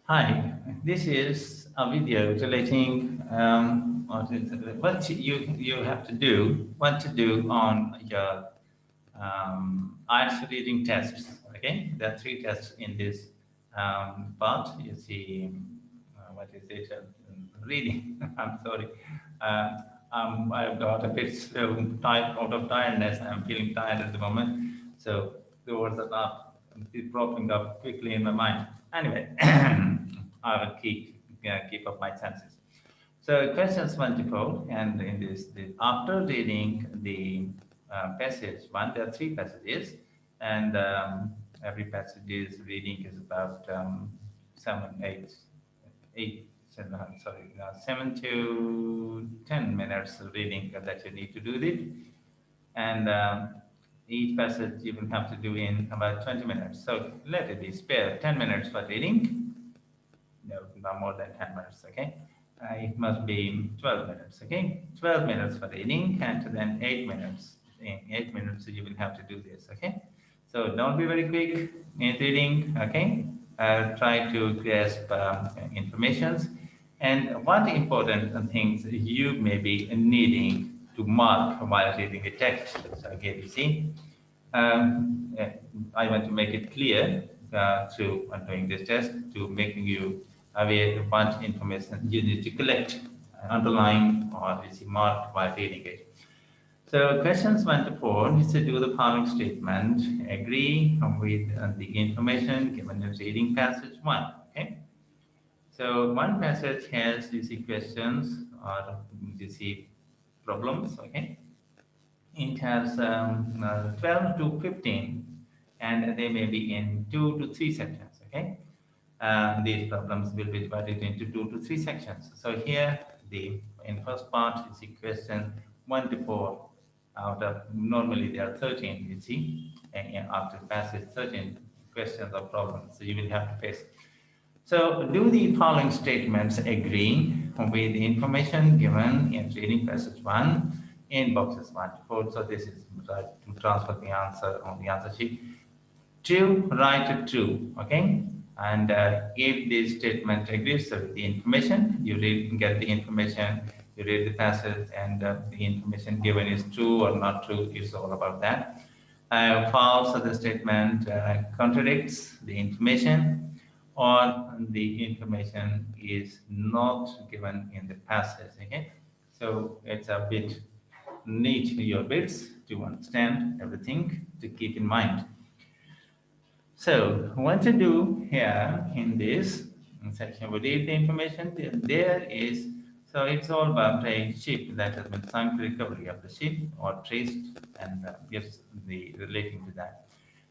Hi, this is a video relating what you have to do, what to do on your IELTS reading tests. Okay, there are three tests in this part. You see, what is it? Reading. I'm sorry. Uh, I've got a bit tired, out of tiredness. I'm feeling tired at the moment, so the words are not popping up quickly in my mind. Anyway, I will keep up my chances. So questions 1 to 4, and in this, after reading the passage one, there are three passages, and every passage is reading is about 7 to 10 minutes reading that you need to do it, and each passage you will have to do in about 20 minutes. So let it be spare 10 minutes for reading, no, not more than 10 minutes, okay? It must be 12 minutes, okay? 12 minutes for reading and then 8 minutes. In 8 minutes, you will have to do this, okay? So don't be very quick in reading, okay? Try to grasp informations and what important things you may be needing to mark while reading the text. So here you see, I want to make it clear through doing this test to making you aware of what information you need to collect, underline or is marked while reading it. So questions 1 to 4 is to do the following statement. Agree with the information given in reading passage 1. Okay. So one passage has you see questions or you see problems. Okay. It has 12 to 15, and they may be in 2 to 3 sections. Okay, these problems will be divided into 2 to 3 sections. So here, the in first part is the question 1 to 4. Out of normally there are 13. You see, and after passage 13 questions or problems, so you will have to face. So, do the following statements agree with the information given in reading passage 1 in boxes 1 to 4? So, this is right to transfer the answer on the answer sheet. True, write true, okay? And if this statement agrees with the information, you get the information, you read the passage, and the information given is true or not true, it's all about that. False, the statement contradicts the information, or the information is not given in the passage. Okay, so it's a bit neat your bits to understand everything to keep in mind. So what to do here in this section, we read the information. There is, so it's all about a ship that has been sunk, recovery of the ship or traced, and gives the relating to that.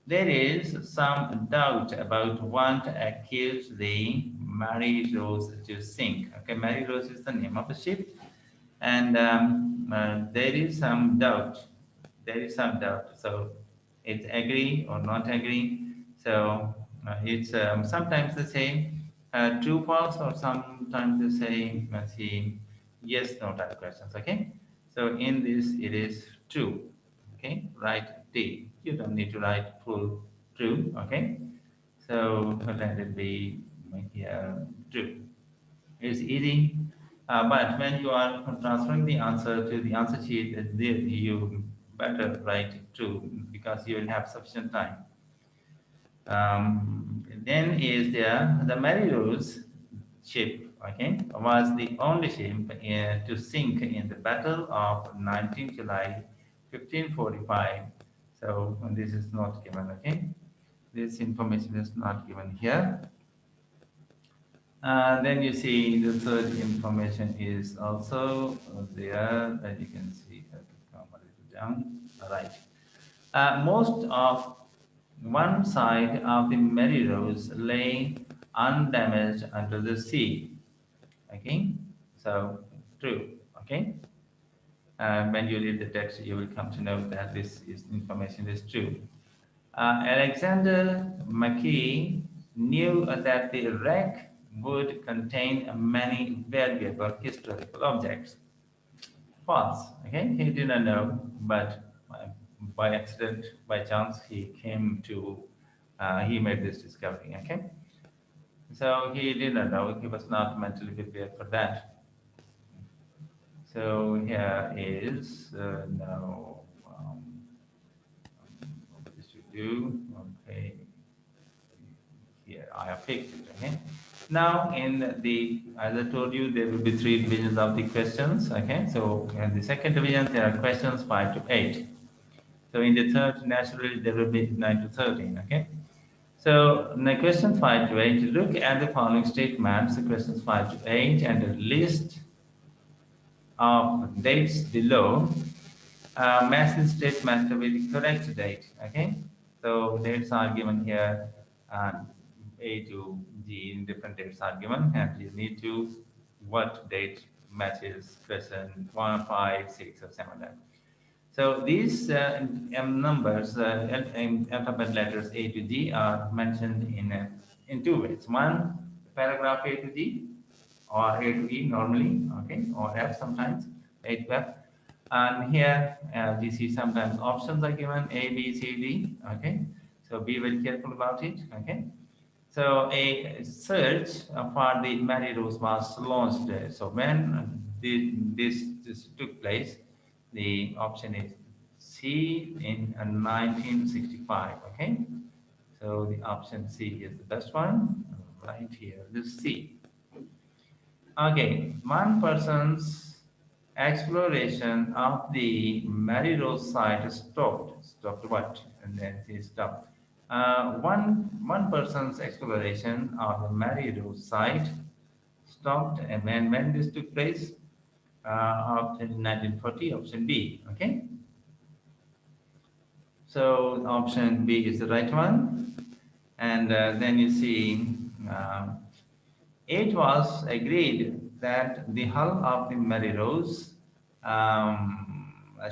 There is some doubt about what accused the Mary Rose to sink. Okay, Mary Rose is the name of the ship, and there is some doubt. There is some doubt. So it's agree or not agree. So it's sometimes they say true, false, or sometimes they say, let's see, yes, no type questions. Okay. So in this, it is true. Okay. Write D. You don't need to write full true. Okay. So let it be here true. It's easy, but when you are transferring the answer to the answer sheet, there you better write true because you will have sufficient time. Then is there the Mary Rose ship, okay, was the only ship to sink in the Battle of 19 July 1545. So this is not given, okay. This information is not given here. Then you see the third information is also there, as you can see. Come a little down. All right. Most of one side of the Mary Rose lay undamaged under the sea. Okay, so true. Okay, when you read the text, you will come to know that this is information is true. Alexander McKee knew that the wreck would contain many valuable historical objects. False. Okay, he did not know, but by accident, by chance, he came to, he made this discovery. Okay, So he didn't know, he was not mentally prepared for that. So here is now what this should do. Okay, here I have fixed it. Okay. Now in the, as I told you, there will be three divisions of the questions. Okay, so in the second division there are questions 5 to 8. So in the third, naturally there will be 9 to 13. Okay. So in the question 5 to 8, look at the following statements, the questions 5 to 8, and the list of dates below. Match the statement with the correct date. Okay, so dates are given here, and A to G in different dates are given, and you need to what date matches question 1, 5, 6, or 7. So these numbers, alphabet letters A to G, are mentioned in two ways. One, paragraph A to G, or A to E normally, okay, or F sometimes, A to F. And here, you see sometimes options are given A, B, C, D. Okay, so be very careful about it. Okay, so a search for the Mary Rose was launched. So when this took place, the option is C in 1965. Okay, so the option C is the best one right here. This C. Okay, one person's exploration of the Mary Rose site stopped. Stopped what? And then he stopped. One person's exploration of the Mary Rose site stopped, and when this took place, option 1940, option B. Okay, so option B is the right one, and then you see. It was agreed that the hull of the Mary Rose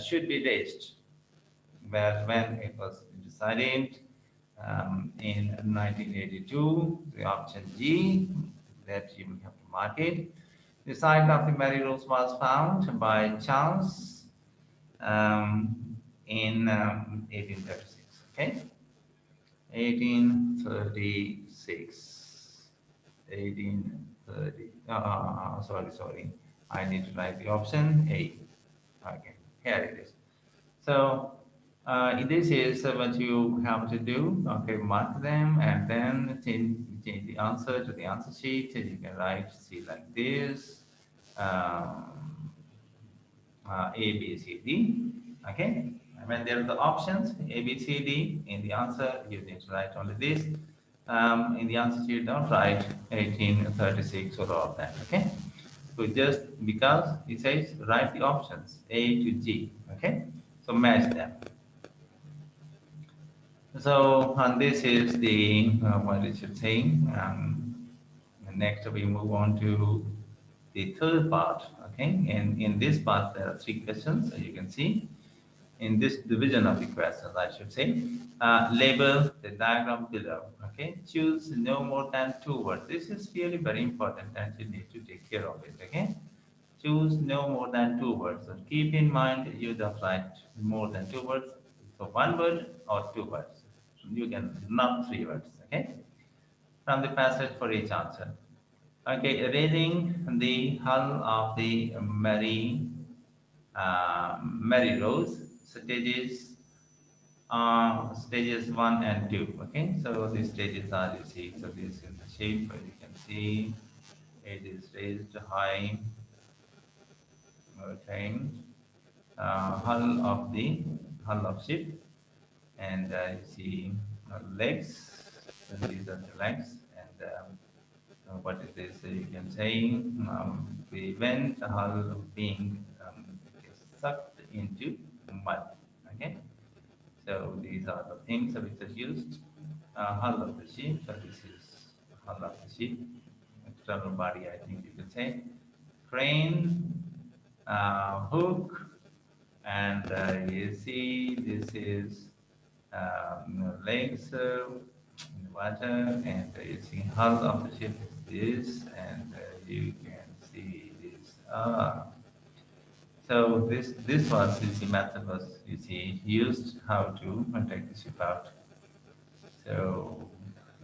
should be raised. Well, when it was decided in 1982, the option G that you will have to mark it. The site of the Mary Rose was found by chance in 1836. Okay, 1836. 1830. Sorry. I need to write the option A. Okay, here it is. So this is what you have to do. Okay, mark them and then change the answer to the answer sheet. You can write C like this. Um, A, B, C, D. Okay. And when there are the options A, B, C, D in the answer, you need to write only this. In the answer sheet, don't write 1836 or all of that. Okay. So just because it says write the options A to G. Okay. So match them. So and this is the what it should say. Next we move on to the third part. Okay, and in this part there are three questions, as you can see. In this division of the questions, I should say, label the diagram below. Okay, choose no more than two words. This is really very important, and you need to take care of it. Okay, choose no more than two words. So keep in mind you don't write more than two words. So one word or two words. You can not three words. Okay, from the passage for each answer. Okay, raising the hull of the Mary Rose stages 1 and 2. Okay, so these stages are, you see, so this is the shape where you can see it is raised high. Okay, hull of ship, and you see legs. So these are the legs, and what it is you can say the vent hull being sucked into mud. Okay, so these are the things which are used. Hull of the ship. So this is hull of the ship. External body, I think you could say. Crane, hook, and you see this is legs in the water, and you see hull of the ship is this, and you can see this. So this was, you see, method was, you see, used how to take the ship out. So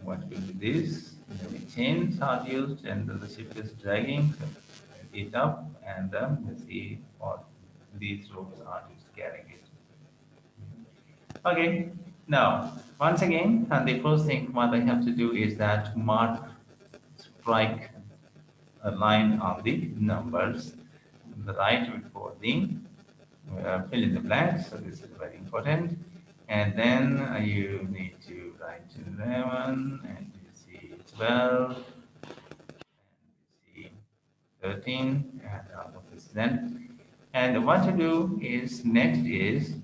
what will be this? The chains are used and the ship is dragging it up, and you see what these ropes are used carrying it. Okay, now once again, the first thing what I have to do is that strike a line on the numbers on the right before the fill in the blanks. So this is very important. And then you need to write 11, and you see 12, and you see 13, and all of this then. And what to do is next is,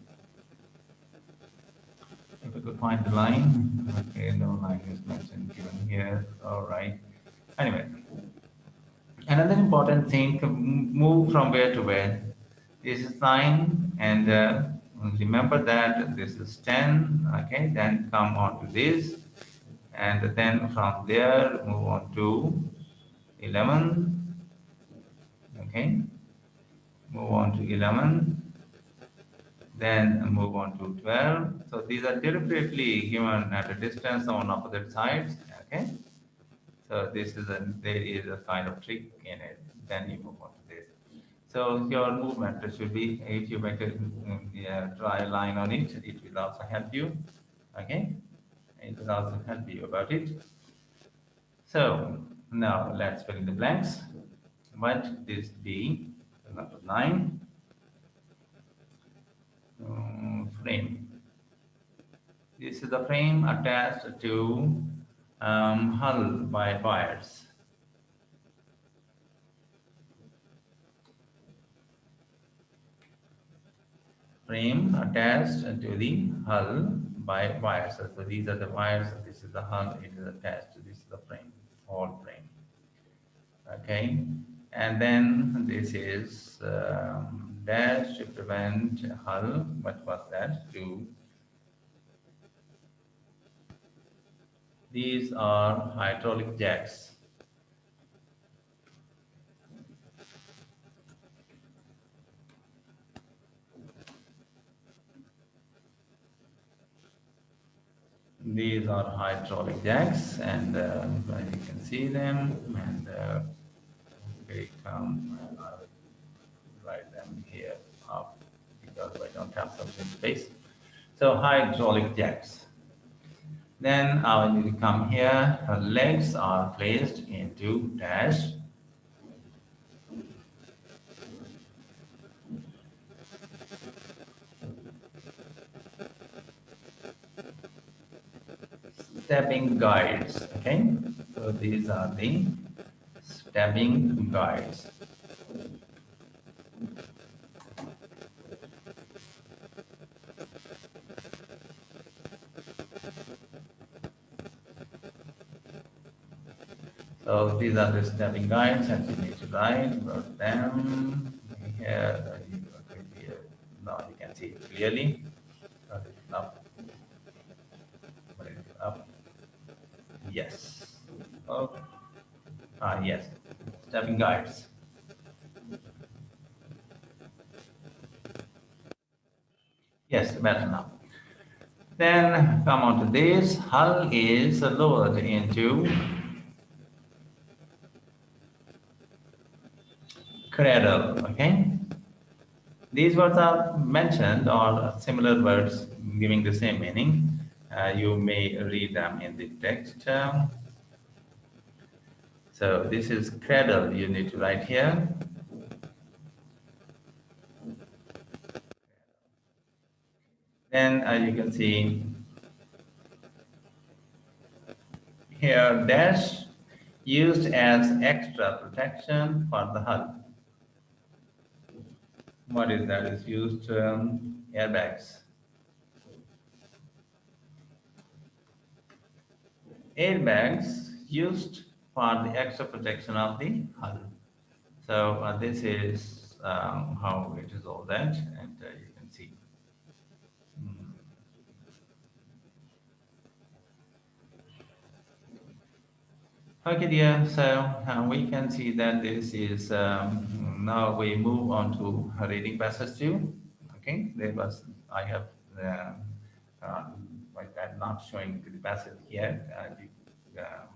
if we could find the line. Okay, no line is mentioned given here. All right. Anyway, another important thing, move from where to where. This is 9, and remember that this is 10. Okay, then come on to this, and then from there move on to 11. Okay, move on to 11, then move on to 12. So these are deliberately given at a distance on opposite sides. Okay, so this is there is a kind of trick in it. Then you move on to this. So your movement should be, if you make a draw a line on it, it will also help you. Okay, it will also help you about it. So now let's fill in the blanks. What this be? Number 9. Frame. This is the frame attached to hull by wires. Frame attached to the hull by wires. So these are the wires. This is the hull. It is attached to this is the frame, whole frame. Okay, and then this is dash to prevent hull. What was that? To these are hydraulic jacks. These are hydraulic jacks, and you can see them. And they come. I'll write them here up because I don't have sufficient space. So hydraulic jacks. Then I will come here. Her legs are placed into dash. Stepping guides. Okay, so these are the stepping guides. So these are the stepping guides, and you need to write about them here. Now you can see it clearly. Up. Up. Yes. Oh. Yes. Stepping guides. Yes, better now. Then come on to this. Hull is lowered into cradle. Okay. These words are mentioned, or similar words giving the same meaning. You may read them in the text. So this is cradle. You need to write here. Then you can see here dash used as extra protection for the hull. What is that? Is used airbags. Airbags used for the extra protection of the hull. So this is how it is all that, and you can see. Okay, dear. So we can see that this is now we move on to reading passage 2. Okay, there was I have like I'm not showing the passage here.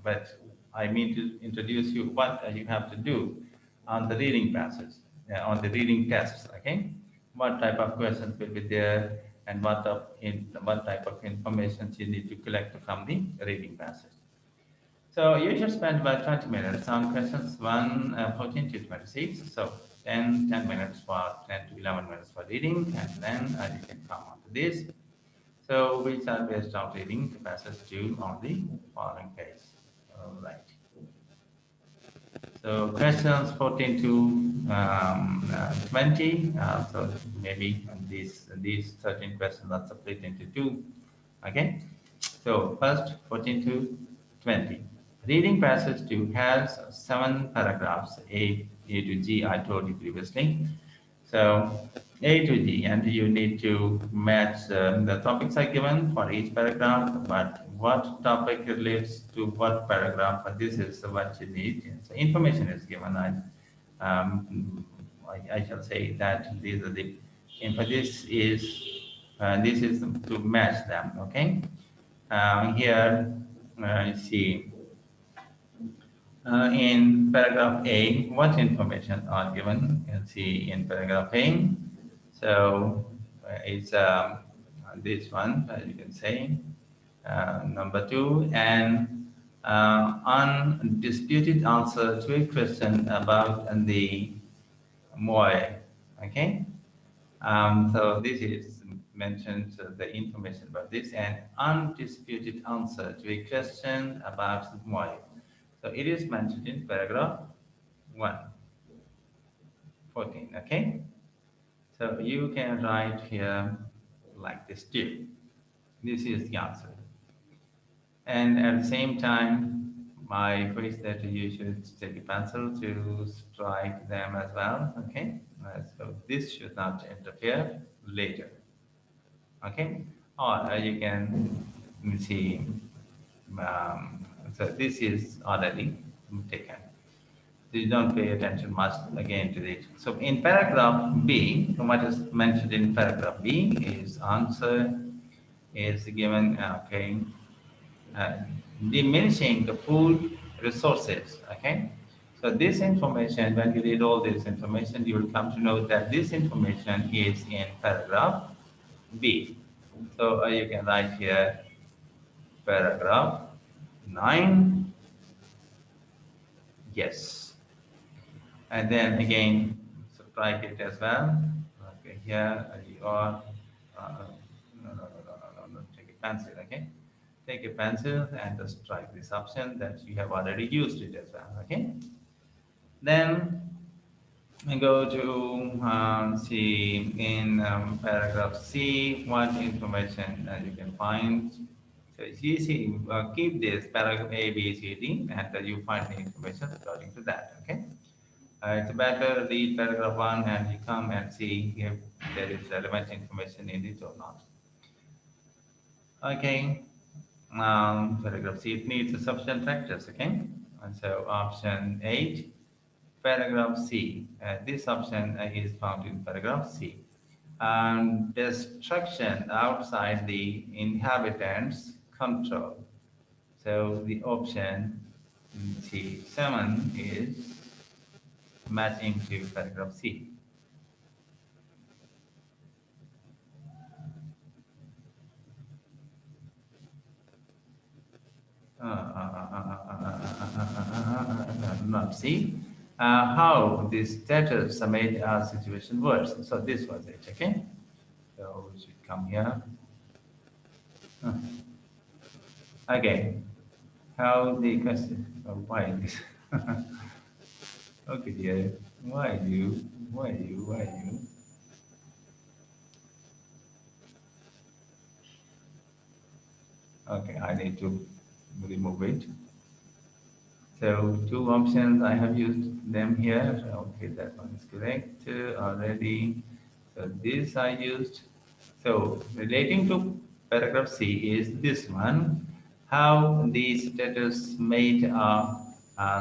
But I mean to introduce you what you have to do on the reading passage, on the reading tests. Okay, what type of questions will be there, and what type of information you need to collect from the reading passage. So you should spend about 20 minutes on questions 1, 14 to 26. So 10 minutes for 10 to 11 minutes for reading, and then you can come on to this. So which are based on reading the passage 2 on the following page. All right. So questions 14 to 20. So maybe these 13 questions are split into two. Okay. So first 14 to 20. Reading passage 2 has 7 paragraphs, A to G, I told you previously. So A to G, and you need to match the topics are given for each paragraph, but what topic relates to what paragraph, and this is what you need. So information is given. I shall say that these are the info. This is to match them. Okay. Here you see in paragraph A, what information are given? You can see in paragraph A. So it's this one, as you can say, number 2, and undisputed answer to a question about the Moai. Okay, so this is mentioned the information about this, and undisputed answer to a question about Moai. So it is mentioned in paragraph 1, 14. Okay, so you can write here like this too. This is the answer. And at the same time, my request that you should take a pencil to strike them as well. Okay, so this should not interfere later. Okay, or you can see. So this is already taken. So you don't pay attention much again to it. So in paragraph B, what is mentioned in paragraph B is answer is given. Okay, uh, diminishing the food resources. Okay, so this information, when you read all this information, you will come to know that this information is in paragraph B. So you can write here paragraph 9, yes, and then again subtract it as well. Okay, here you are. No, take a pencil. Okay, take a pencil and just strike this option that you have already used it as well. Okay, then I go to see in paragraph C what information you can find. So you see, keep this paragraph A, B, C, D, and you find the information according to that. Okay. It's better read paragraph 1 and you come and see if there is relevant information in it or not. Okay. Paragraph C, it needs a sufficient practice. Okay. And so option 8, paragraph C. This option is found in paragraph C. Destruction outside the inhabitants' control. So the option C7 is matching to paragraph C. Not C. How these status made our situation worse. So this was it. Okay. So we should come here. Again, how the question. Oh, why this? Okay, dear. Why you? Why you? Why you? Okay, I need to remove it. So two options, I have used them here. Okay, that one is correct already. So this I used. So relating to paragraph C is this one. How the status made a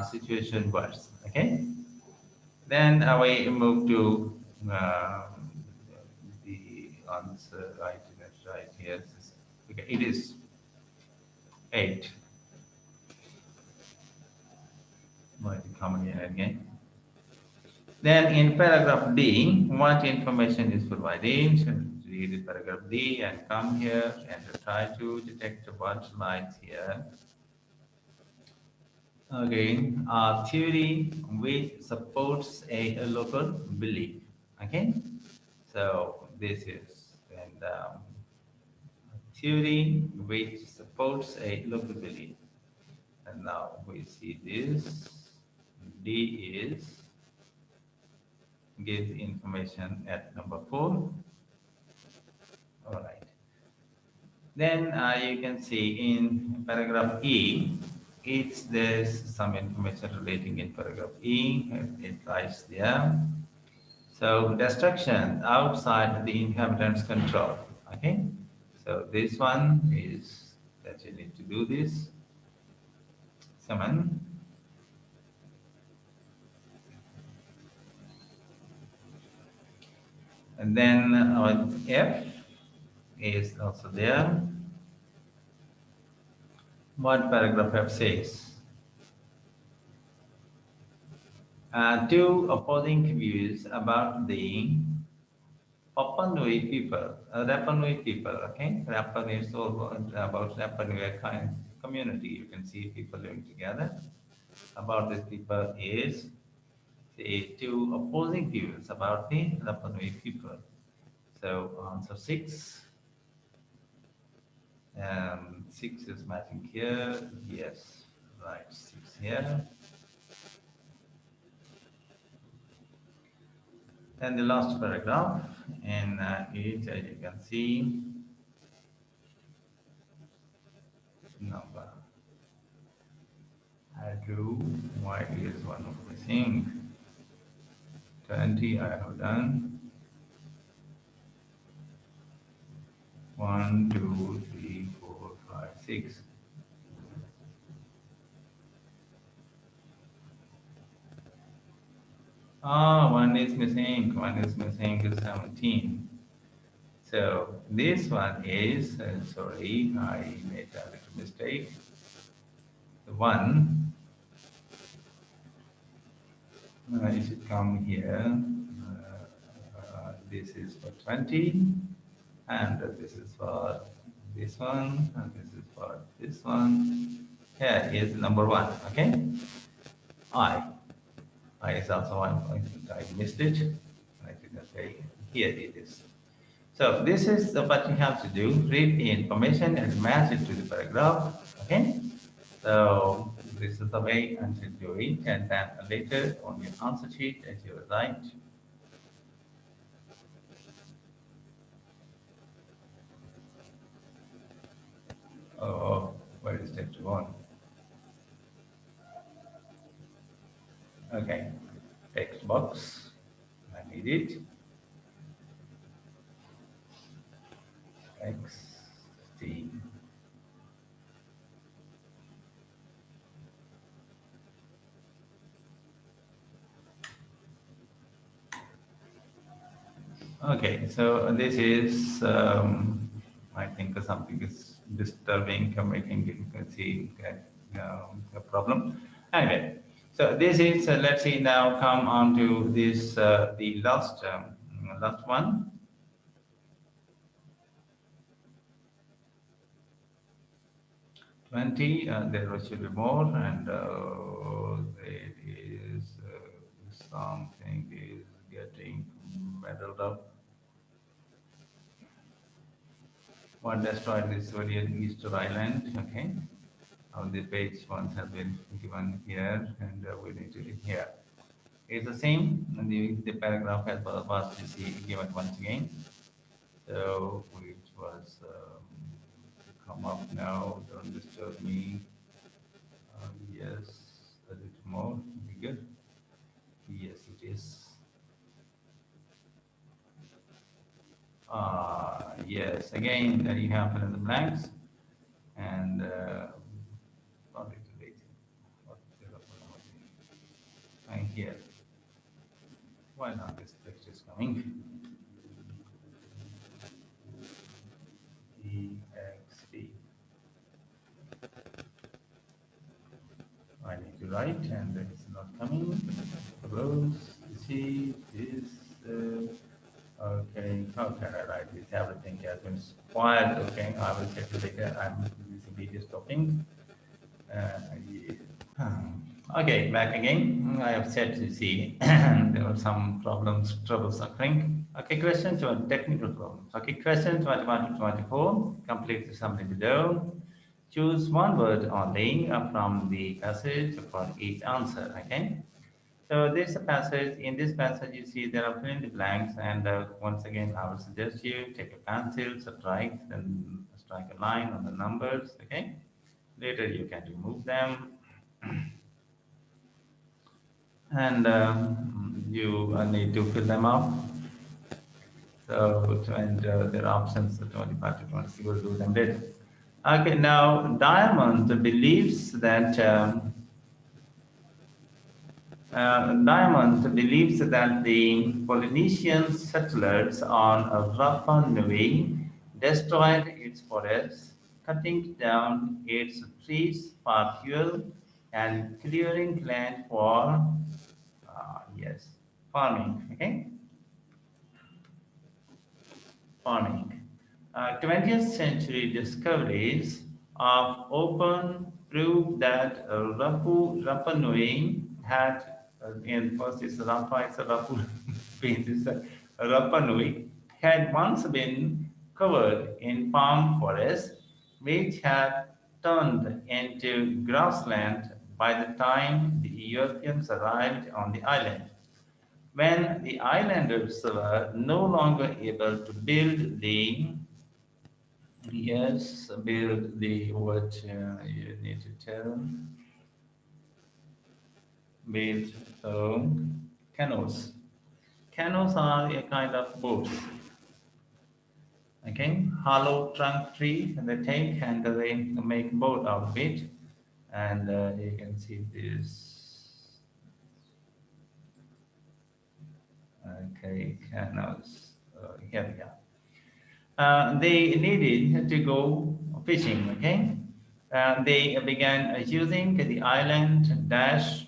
situation worse. Okay. Then we move to the answer. Right here. Okay, it is 8. Why is it coming here again? Then in paragraph D, what information is provided? So read the paragraph D and come here and try to detect what lies here. Again, a theory which supports a local belief. Okay, so this is and theory which supports a local belief. And now we see this. D is gives information at number 4. All right. Then you can see in paragraph E, there's some information relating in paragraph E. It lies there. So destruction outside the inhabitants' control. Okay. So this one is that you need to do this. Summon. And then F is also there. What paragraph F says? Two opposing views about the Rapa Nui people. Rapa Nui people, okay? Rapa is all about Rapa Nui kind community. You can see people living together. About these people is say two opposing views about the Rapa Nui people. So answer 6. 6 is matching here. Yes, right. 6 here. And the last paragraph in it, as you can see, number. I drew y is one of the things. 20 I have done. 1, 2, 3, 4, 5, 6. One is missing. One is missing is 17. So this one is, sorry, I made a little mistake. The one, it should come here. This is for 20, and this is for this one, and this is for this one. Here is number 1, okay? I. I is also one point. I missed it. I didn't say. Here it is. So this is what you have to do. Read the information and match it to the paragraph. Okay. So this is the way until you read, and then later on your answer sheet as you write. Oh, where is text 1? Okay. Text box. I need it. X T. Okay, so this is, I think something is disturbing, making it, you can see a problem. Anyway, so this is, let's see now come on to this, the last one. Twenty, there should be more, and it is something is getting muddled up. What destroyed this Soviet Easter Island? Okay, on the page once has been given here, and we need to here. It's the same, and the paragraph has was given once again. So which was come up now. Don't disturb me. Yes, a little more. Be good. Yes, it is. Yes, again, you have fill in the blanks and and here. Why not this text is coming? EXP. I need to write and it's not coming. Suppose see this. Okay, how can I write this? Everything has been spoiled. Okay, I will check it later. I'm using video stopping. Yeah. Okay, back again. I have said to see there were some problems, troubles occurring. Okay, question to technical problems. Okay, question 21 to 24. Complete the summary below. Choose one word only from the passage for each answer. Okay. So this passage, in this passage, you see there are fill in the blanks, and once again, I will suggest you take a pencil, strike, then strike a line on the numbers. Okay. Later, you can remove them, and you need to fill them up. So, and there are options, so 25 to 26, we'll do them later. Okay, now Diamond believes that the Polynesian settlers on Rapa Nui destroyed its forests, cutting down its trees for fuel and clearing land for yes, farming. Okay, farming. 20th century discoveries of open prove that Rapa Nui had, in first it's Rapa, it's a Rapu, it's a Rapa Nui, had once been covered in palm forest, which had turned into grassland by the time the Europeans arrived on the island. When the islanders were no longer able to build the yes, build the what you need to tell, build canoes. Canoes are a kind of boats. Okay, hollow trunk tree they take and they make boat out of it, and you can see this. Okay, canoes. Here we are. They needed to go fishing. Okay, they began using the island dash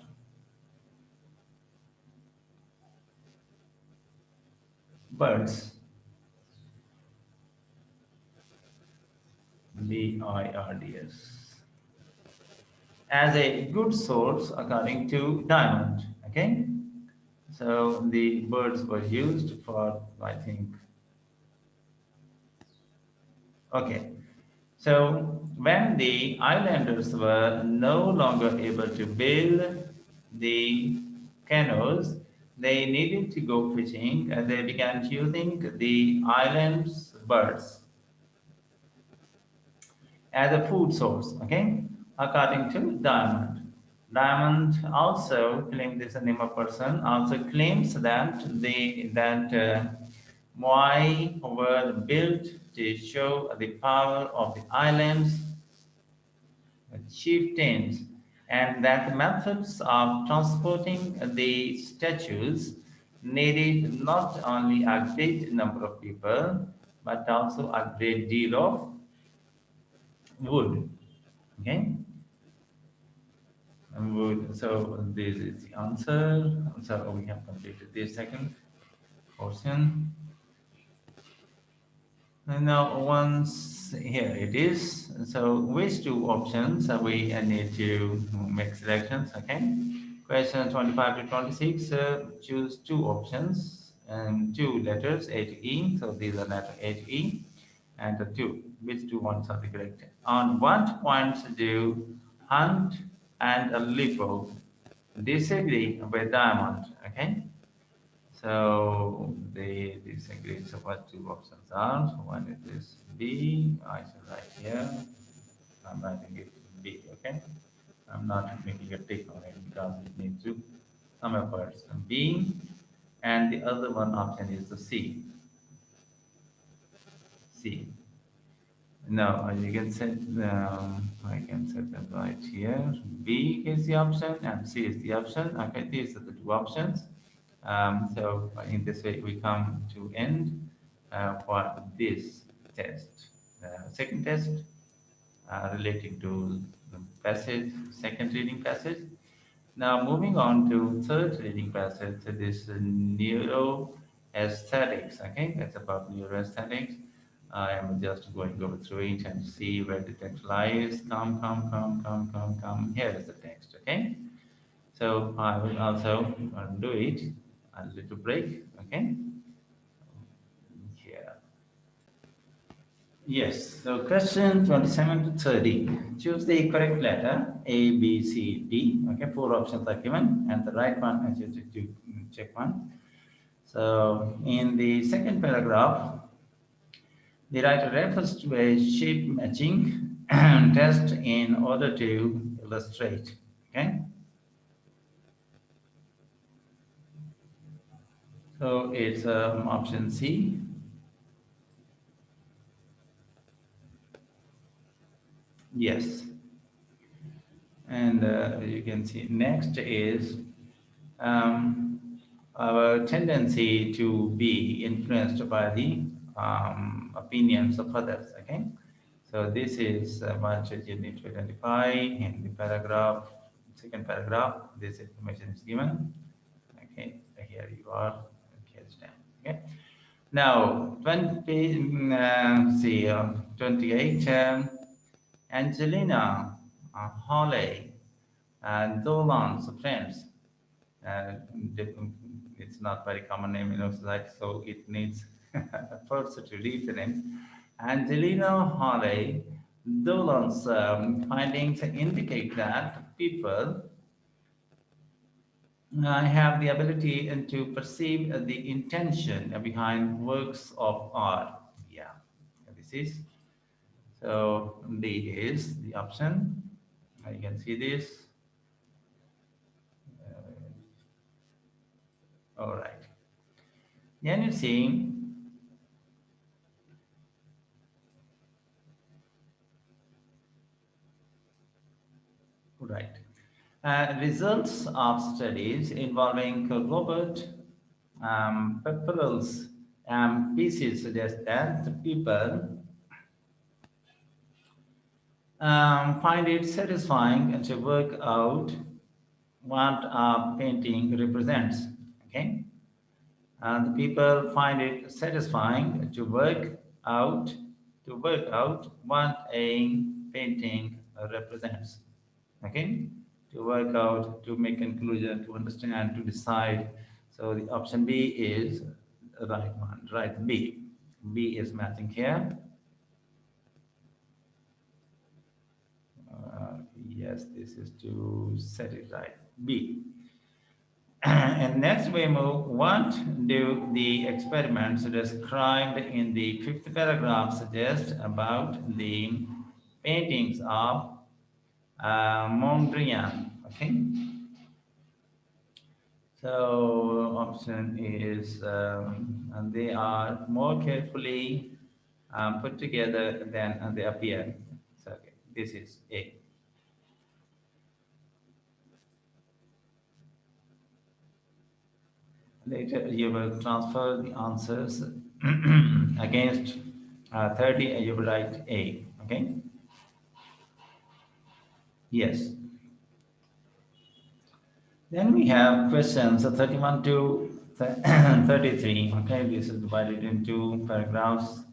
birds, birds, as a good source according to Diamond. Okay, so the birds were used for, I think, okay. So when the islanders were no longer able to build the canoes, they needed to go fishing and they began using the island's birds as a food source, okay, according to Diamond. Diamond also claims this anima person also claims that Moai were built to show the power of the island's chieftains, and that the methods of transporting the statues needed not only a great number of people but also a great deal of wood. Okay, and wood. So this is the answer. So we have completed the second portion. And now once here it is. So which two options we need to make selections? Okay. Question 25 to 26. Choose two options and two letters A to E. So these are letter A to E and the two. Which two ones are the correct? On what points do Hunt and Lippo disagree with Diamond? Okay. So they disagree. So what two options are? So one is this B. I should write here. I'm writing it B. Okay. I'm not making a tick on it because it needs to some efforts. B, and the other one option is the C. C. Now you can set. I can set them right here. B is the option and C is the option. Okay, these are the two options. So in this way, we come to end for this test. Second test relating to the passage, second reading passage. Now, moving on to third reading passage, this neuroaesthetics. Okay, that's about neuroaesthetics. I am just going over through it and see where the text lies. Come. Here is the text. Okay, so I will also do it a little break. Okay, here. Yes, so question 27 to 30. Choose the correct letter A, B, C, D. Okay, four options are given, and the right one is you to check one. So, in the second paragraph, the writer refers to a shape matching test in order to illustrate. Okay, so it's option C. Yes, and you can see next is our tendency to be influenced by the opinions of others. Okay, so this is what you need to identify in the paragraph, second paragraph. This information is given. Okay, here you are. Okay, stand. Okay. Now, 28. Angelina, Holly, and Dolan's friends. uh, it's not very common name in our society, so it needs first to read the names. Angelina Halley Dolan's findings indicate that people have the ability to perceive the intention behind works of art. Yeah, this is so. D is the option. You can see this. All right. Then you see, right. Results of studies involving cobalt pepperels pieces suggest that the people find it satisfying to work out what a painting represents. Okay, and the people find it satisfying out to work out what a painting represents. Okay, to work out, to make conclusion, to understand, to decide. So the option B is the right one, right? B is matching here. Yes, this is to set it right. B. And next we move. What do the experiments described in the fifth paragraph suggest about the paintings of Mondrian? Okay. So option is and they are more carefully put together than they appear. So okay, this is A. Later you will transfer the answers against 30 and you will write A. Okay. Yes. Then we have questions 31 to 33. Okay, this is divided into paragraphs.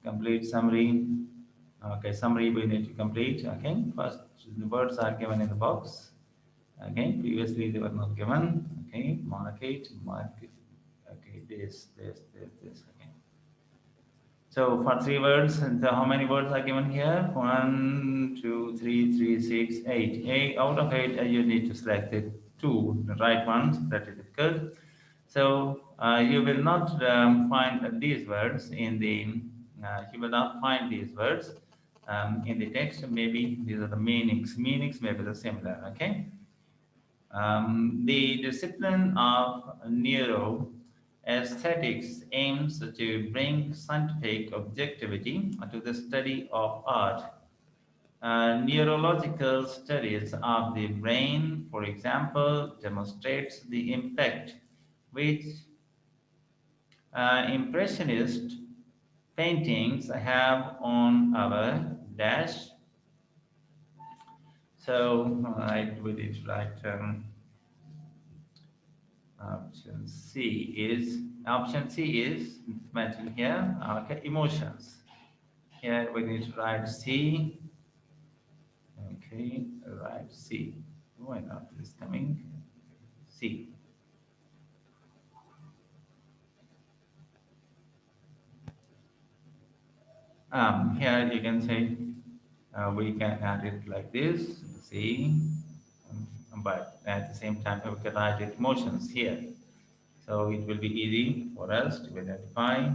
Complete summary. Okay, summary we need to complete. Okay, first the words are given in the box. Okay, previously they were not given. Okay, mark it, mark it. Okay, this. Okay. So for three words, and how many words are given here? 1, 2, 3, 3, 6, 8. 8 out of 8, you need to select the two the right ones. That is good. So you will not find these words in the. You will not find these words in the text. Maybe these are the meanings. Meanings may be the similar. Okay. The discipline of neuro aesthetics aims to bring scientific objectivity to the study of art. Neurological studies of the brain, for example, demonstrates the impact which impressionist paintings have on our dash So we need to write option C is mentioned here. Okay, emotions. Here we need to write C. Okay, write C. Why not this coming? C. Here you can say we can add it like this. C. But at the same time we can write it emotions here. So it will be easy for us to identify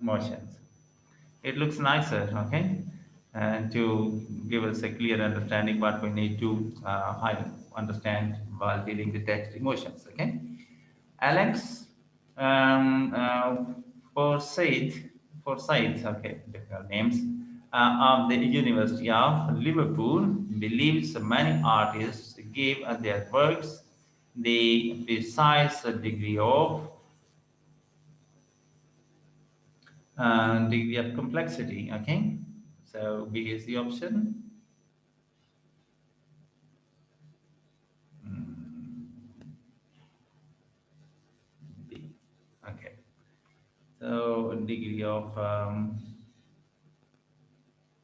motions. It looks nicer, okay? And to give us a clear understanding what we need to understand while dealing with text emotions, okay? Alex Forsyth, Forsyth, okay, difficult names, of the University of Liverpool believes many artists give their works the precise degree of complexity. Okay, so B is the option. B. Okay, so degree of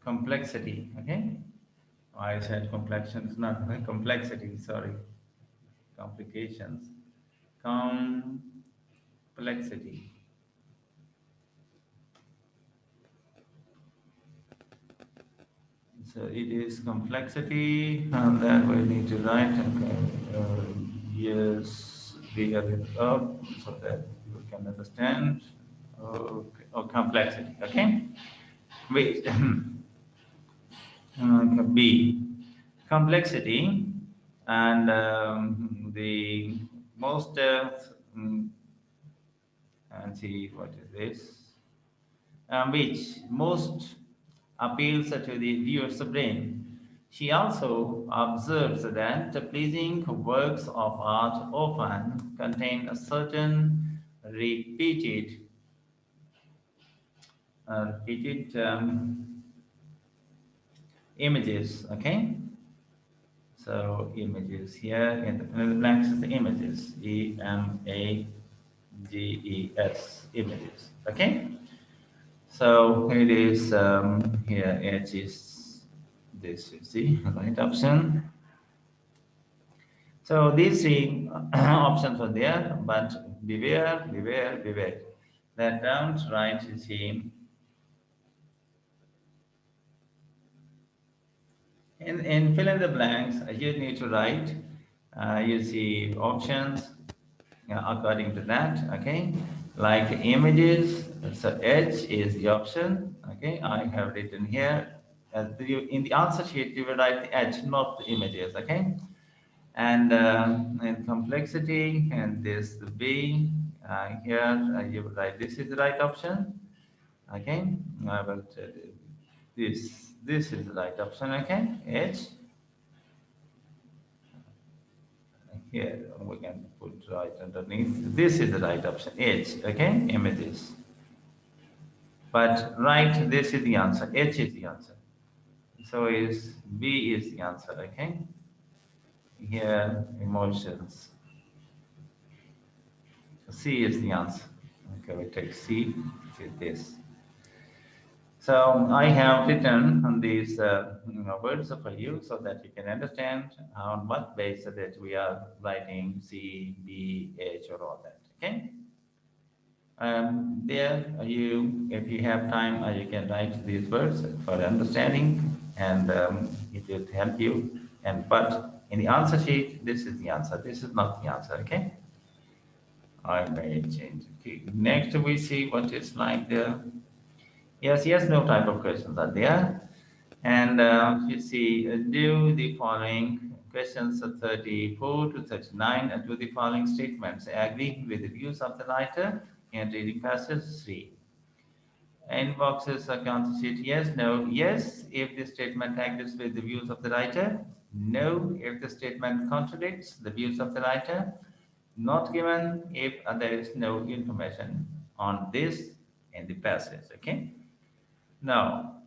complexity. Okay, I said complexions, not complexity. Sorry, complications. Complexity. So it is complexity, and then we need to write. Okay, yes, clear it up so that you can understand. Okay, or complexity. Okay, wait. B, complexity, and the most mm, and see what is this, which most appeals to the viewer's brain. She also observes that pleasing works of art often contain a certain repeated images. Okay, so images here in the fill in the blanks is the images. Images, images. Okay. So it is here. It is this is the right option. So these three options are there, but beware, beware, beware. That don't write you see in fill in the blanks. You need to write. You see options according to that. Okay, like images. So H is the option. Okay, I have written here. In the answer sheet, you will write the H, not the images. Okay, and complexity and this the B here you will write this is the right option. Okay, I will tell you this is the right option. Okay, H here we can put right underneath. This is the right option. H. Okay, images. But right, this is the answer. H is the answer. So is B is the answer. Okay. Here emotions. C is the answer. Okay, we take C with this. So I have written on these words for you so that you can understand on what basis that we are writing C, B, H, or all that. Okay. There, if you have time, you can write these words for understanding, and it will help you. And but in the answer sheet, this is the answer. This is not the answer. Okay. I may change. Okay. Next, we see what is like there. Yes, yes, no type of questions are there. And you see, do the following questions 34 to 39 and do the following statements. Agree with the views of the writer in reading passage 3. In boxes, answer sheet, yes, no, yes, if the statement agrees with the views of the writer, no, if the statement contradicts the views of the writer, not given if there is no information on this in the passage. Okay. Now,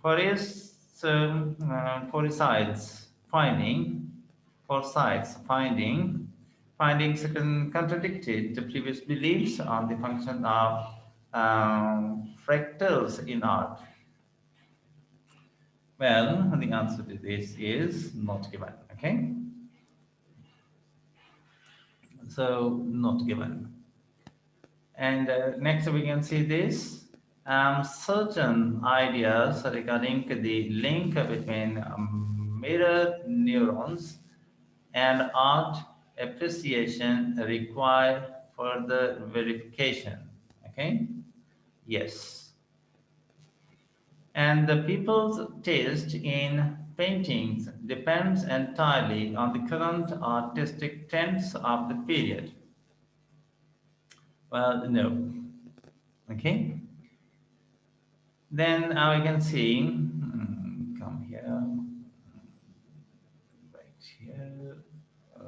Forsyth's findings contradicted the previous beliefs on the function of fractals in art. Well, the answer to this is not given. Okay, so not given. And next we can see this. Certain ideas regarding the link between mirror neurons and art appreciation require further verification. Okay? Yes. And the people's taste in paintings depends entirely on the current artistic trends of the period. Well, no. Okay? Then we can see, come here, right here,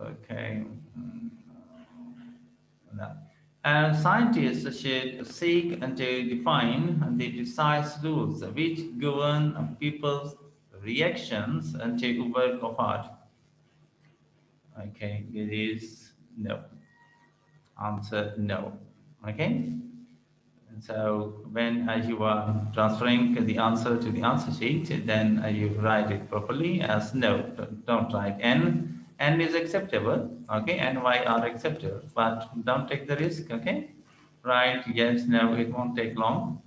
okay. No. And scientists should seek to define the precise rules which govern people's reactions to work of art. Okay, it is no. Answer no. Okay. So when you are transferring the answer to the answer sheet, then you write it properly as no. Don't write N. N is acceptable, okay, and Y are acceptable, but don't take the risk, okay? Write yes, no, it won't take long.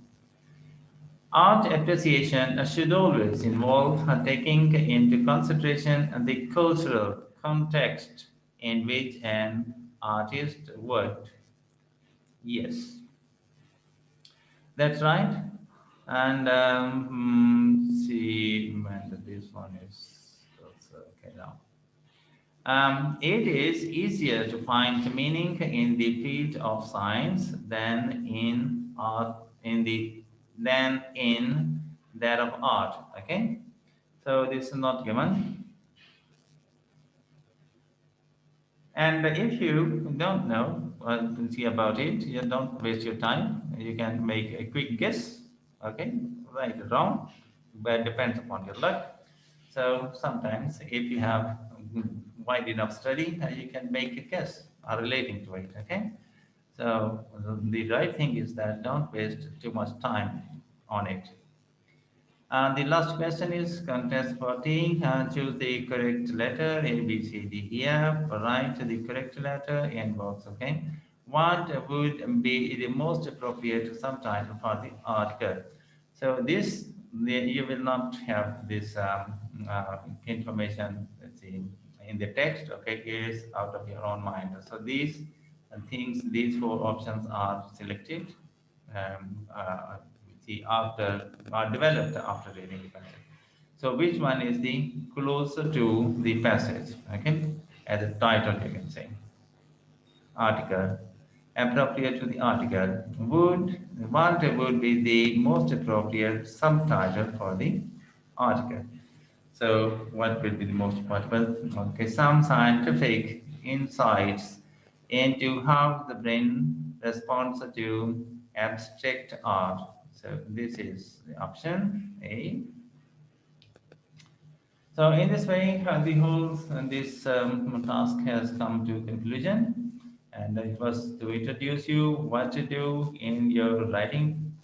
Art appreciation should always involve taking into consideration the cultural context in which an artist worked. Yes. That's right. And see, and this one is also okay now. It is easier to find meaning in the field of science than in art, than in that of art. Okay, so this is not given. And if you don't know see about it, you don't waste your time. You can make a quick guess, okay, right or wrong, but it depends upon your luck. So sometimes, if you have wide enough study, you can make a guess relating to it. Okay, so the right thing is that don't waste too much time on it. And the last question is contest 14. Choose the correct letter A, B, C, D, E, F. Write the correct letter in box. Okay. What would be the most appropriate subtitle for the article? So you will not have this information. Let's see, in the text. Okay, it is out of your own mind. So these four options are selected. See after are developed after reading the passage. So which one is the closer to the passage? Okay, as a title you can say. Article appropriate to the article. What would be the most appropriate subtitle for the article? So what will be the most possible? Okay, some scientific insights into how the brain responds to abstract art. So this is the option A. So in this way, the whole this task has come to conclusion, and it was to introduce you what to do in your writing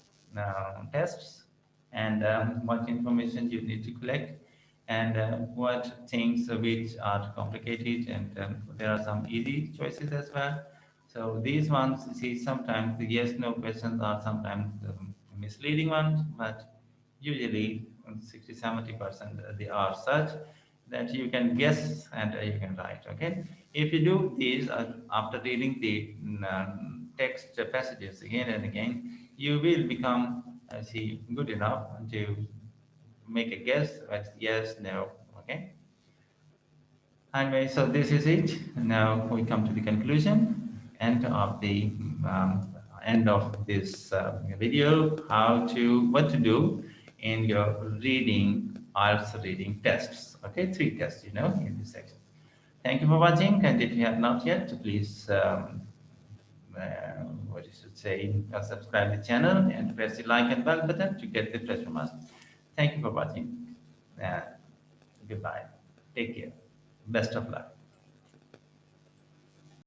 tests, and what information you need to collect, and what things which are complicated, and there are some easy choices as well. So these ones, see, sometimes the yes/no questions are sometimes misleading ones, but usually 60-70% they are such that you can guess and you can write. Okay, if you do these after reading the text passages again and again, you will become see good enough to make a guess at yes, no. Okay, anyway, so this is it. Now we come to the conclusion um, end of this video. What to do in your reading IELTS reading tests. Okay, 3 tests, in this section. Thank you for watching, and if you have not yet, please what you should say, subscribe the channel and press the like and bell button to get the fresh from us. Thank you for watching. Uh, Goodbye. Take care. Best of luck.